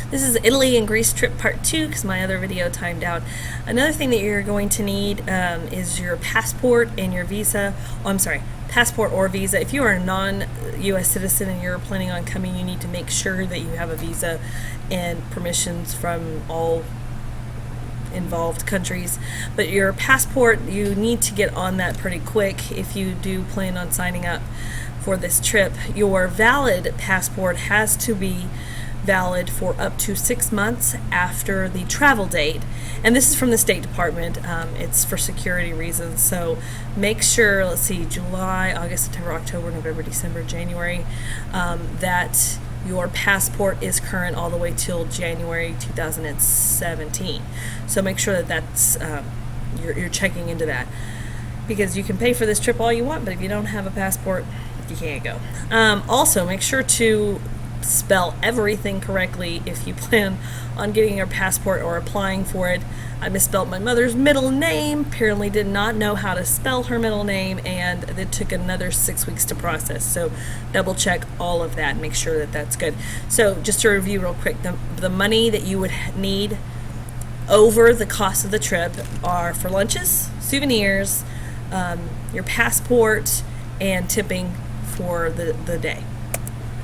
This is Italy and Greece trip part 2 because my other video timed out. Another thing that you're going to need is your passport and your visa. Oh, I'm sorry, passport or visa. If you are a non-U.S. citizen and you're planning on coming, you need to make sure that you have a visa and permissions from all involved countries. But your passport, you need to get on that pretty quick if you do plan on signing up for this trip. Your valid passport has to be valid for up to 6 months after the travel date, and this is from the State Department. It's for security reasons, so make sure, let's see, July, August, September, October, November, December, January, that your passport is current all the way till January 2017. So make sure that that's you're checking into that, because you can pay for this trip all you want, but if you don't have a passport, you can't go. Also, make sure to spell everything correctly if you plan on getting your passport or applying for it. I misspelled my mother's middle name, apparently did not know how to spell her middle name, and it took another 6 weeks to process. So double check all of that and make sure that that's good. So just to review real quick, the money that you would need over the cost of the trip are for lunches, souvenirs, your passport, and tipping for the day.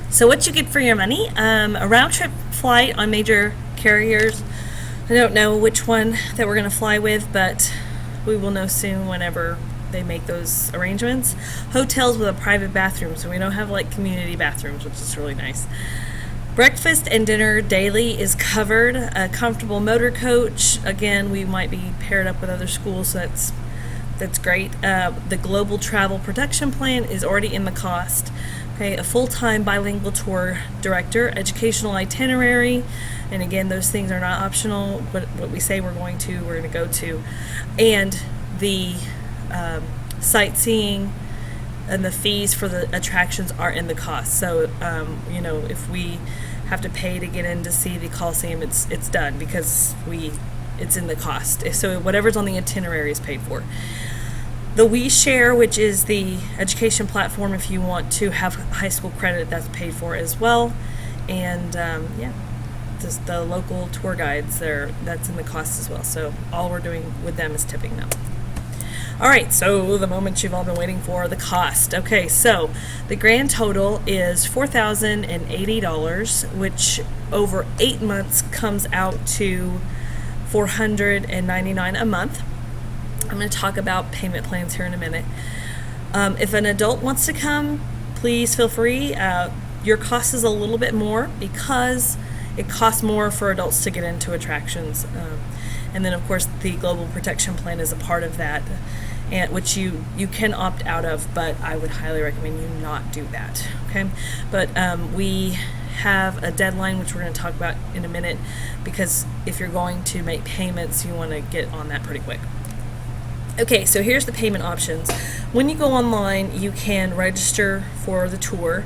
So what you get for your money, a round-trip flight on major carriers. I don't know which one that we're going to fly with, but we will know soon whenever they make those arrangements. Hotels with a private bathroom, so we don't have like community bathrooms, which is really nice. Breakfast and dinner daily is covered. A comfortable motor coach. Again, we might be paired up with other schools, so that's great. The Global Travel Protection Plan is already in the cost. Okay, a full-time bilingual tour director, educational itinerary, and again, those things are not optional, but what we say we're going to go to. And the sightseeing and the fees for the attractions are in the cost. So, if we have to pay to get in to see the Coliseum, it's done because it's in the cost. So whatever's on the itinerary is paid for. The WeShare, which is the education platform, if you want to have high school credit, that's paid for as well. And just the local tour guides that's in the cost as well. So all we're doing with them is tipping them. All right, so the moment you've all been waiting for, the cost. Okay, so the grand total is $4,080, which over 8 months comes out to $499 a month. I'm going to talk about payment plans here in a minute. If an adult wants to come, please feel free. Your cost is a little bit more because it costs more for adults to get into attractions. And then, of course, the Global Protection Plan is a part of that, and which you can opt out of, but I would highly recommend you not do that. Okay, but we have a deadline, which we're going to talk about in a minute, because if you're going to make payments, you want to get on that pretty quick. Okay, so here's the payment options. When you go online, you can register for the tour.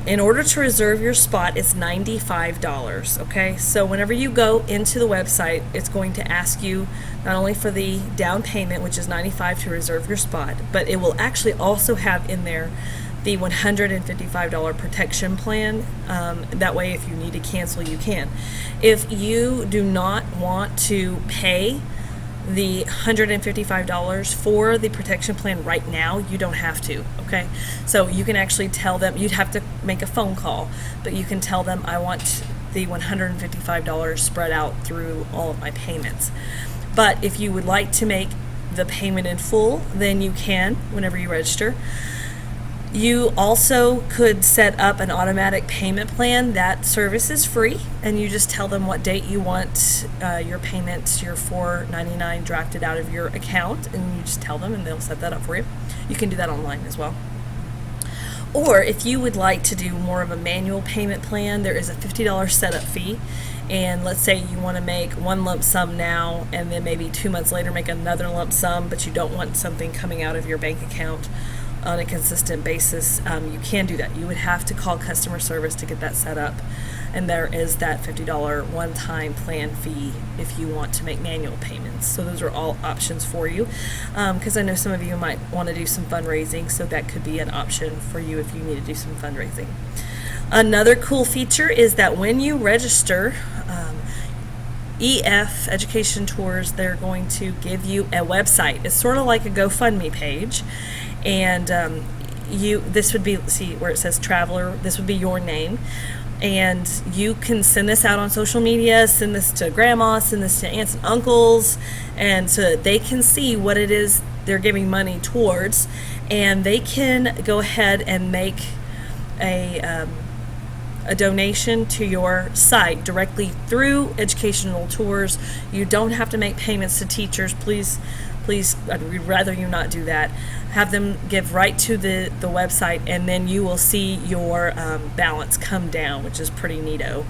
In order to reserve your spot, it's $95, okay? So whenever you go into the website, it's going to ask you not only for the down payment, which is $95 to reserve your spot, but it will actually also have in there the $155 protection plan. That way, if you need to cancel, you can. If you do not want to pay the $155 for the protection plan right now, you don't have to, okay? So you can actually tell them, you'd have to make a phone call, but you can tell them, I want the $155 spread out through all of my payments. But if you would like to make the payment in full, then you can whenever you register. You also could set up an automatic payment plan. That service is free, and you just tell them what date you want your payment, your $4.99 drafted out of your account, and you just tell them and they'll set that up for you. You can do that online as well. Or if you would like to do more of a manual payment plan, there is a $50 setup fee. And let's say you want to make one lump sum now and then maybe 2 months later make another lump sum, but you don't want something coming out of your bank account on a consistent basis, you can do that. You would have to call customer service to get that set up, and there is that $50 one-time plan fee if you want to make manual payments. So those are all options for you, because I know some of you might want to do some fundraising, so that could be an option for you if you need to do some fundraising. Another cool feature is that when you register, EF Education Tours, they're going to give you a website. It's sort of like a GoFundMe page, and this would be, see where it says traveler, this would be your name, and you can send this out on social media, send this to grandma, send this to aunts and uncles, and so that they can see what it is they're giving money towards, and they can go ahead and make a donation to your site directly through Educational Tours. You don't have to make payments to teachers. Please, I'd rather you not do that. Have them give right to the website, and then you will see your balance come down, which is pretty neato.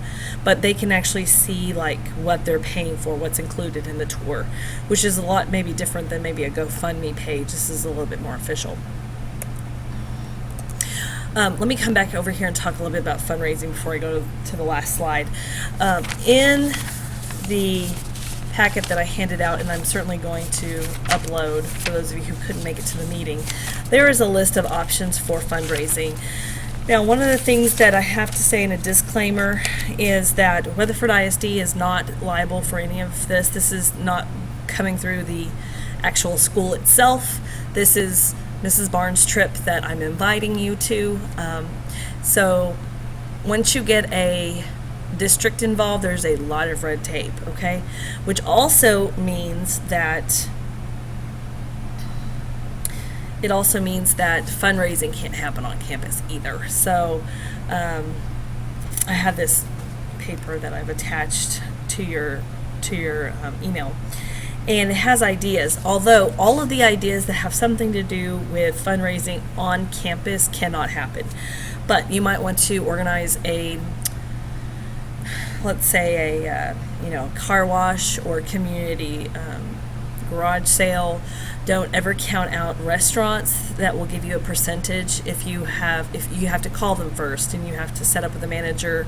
But they can actually see like what they're paying for, what's included in the tour, which is a lot maybe different than maybe a GoFundMe page. This is a little bit more official. Let me come back over here and talk a little bit about fundraising before I go to the last slide. In the packet that I handed out, and I'm certainly going to upload for those of you who couldn't make it to the meeting, there is a list of options for fundraising. Now, one of the things that I have to say in a disclaimer is that Weatherford ISD is not liable for any of this. This is not coming through the actual school itself. This is Mrs. Barnes' trip that I'm inviting you to. So once you get a district involved, there's a lot of red tape, okay? Which also means that fundraising can't happen on campus either. So I have this paper that I've attached to your email, and it has ideas, although all of the ideas that have something to do with fundraising on campus cannot happen. But you might want to organize let's say a car wash or community garage sale. Don't ever count out restaurants. That will give you a percentage if you have to call them first, and you have to set up with the manager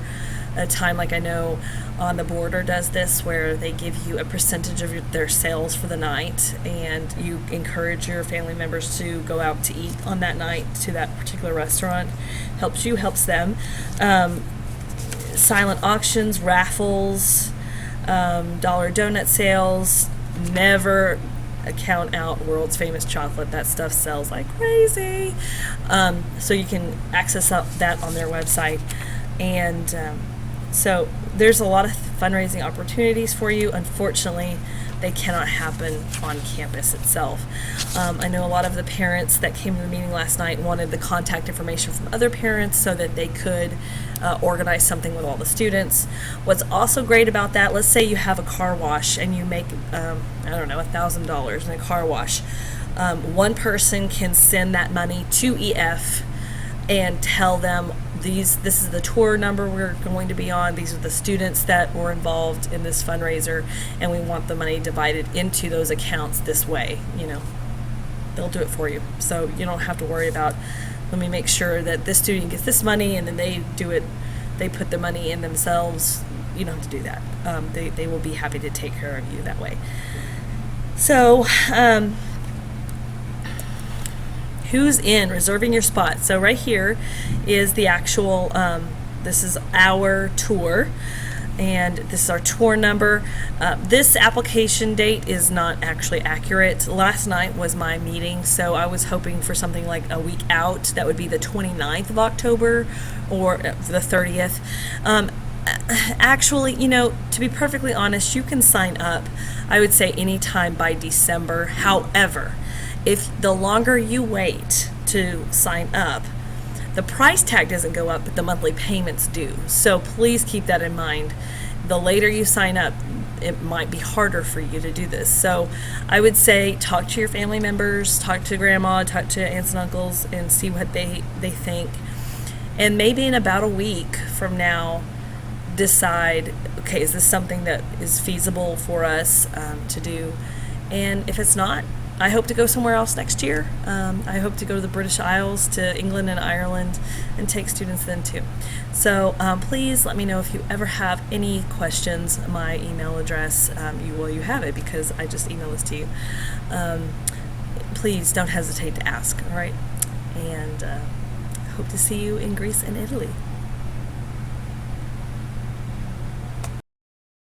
a time, like I know On the Border does this, where they give you a percentage of their sales for the night, and you encourage your family members to go out to eat on that night to that particular restaurant. Helps you, helps them. Silent auctions, raffles, dollar donut sales. Never count out World's Famous Chocolate. That stuff sells like crazy. So you can access that on their website. And so there's a lot of fundraising opportunities for you. Unfortunately, they cannot happen on campus itself. I know a lot of the parents that came to the meeting last night wanted the contact information from other parents so that they could organize something with all the students. What's also great about that, let's say you have a car wash and you make, $1,000 in a car wash. One person can send that money to EF and tell them, this is the tour number we're going to be on, these are the students that were involved in this fundraiser, and we want the money divided into those accounts this way. They'll do it for you, so you don't have to worry about, let me make sure that this student gets this money and then they put the money in themselves. You don't have to do that. They will be happy to take care of you that way. So who's in reserving your spot? So right here is the actual, this is our tour, and this is our tour number. This application date is not actually accurate. Last night was my meeting, so I was hoping for something like a week out. That would be the 29th of October or the 30th. Actually, to be perfectly honest, you can sign up, I would say, anytime by December. However, if the longer you wait to sign up, the price tag doesn't go up, but the monthly payments do. So please keep that in mind. The later you sign up, it might be harder for you to do this. So I would say talk to your family members, talk to grandma, talk to aunts and uncles, and see what they think. And maybe in about a week from now, decide, okay, is this something that is feasible for us to do? And if it's not, I hope to go somewhere else next year. I hope to go to the British Isles, to England and Ireland, and take students then too. So please let me know if you ever have any questions. My email address, you have it because I just emailed this to you. Please don't hesitate to ask, all right? And hope to see you in Greece and Italy.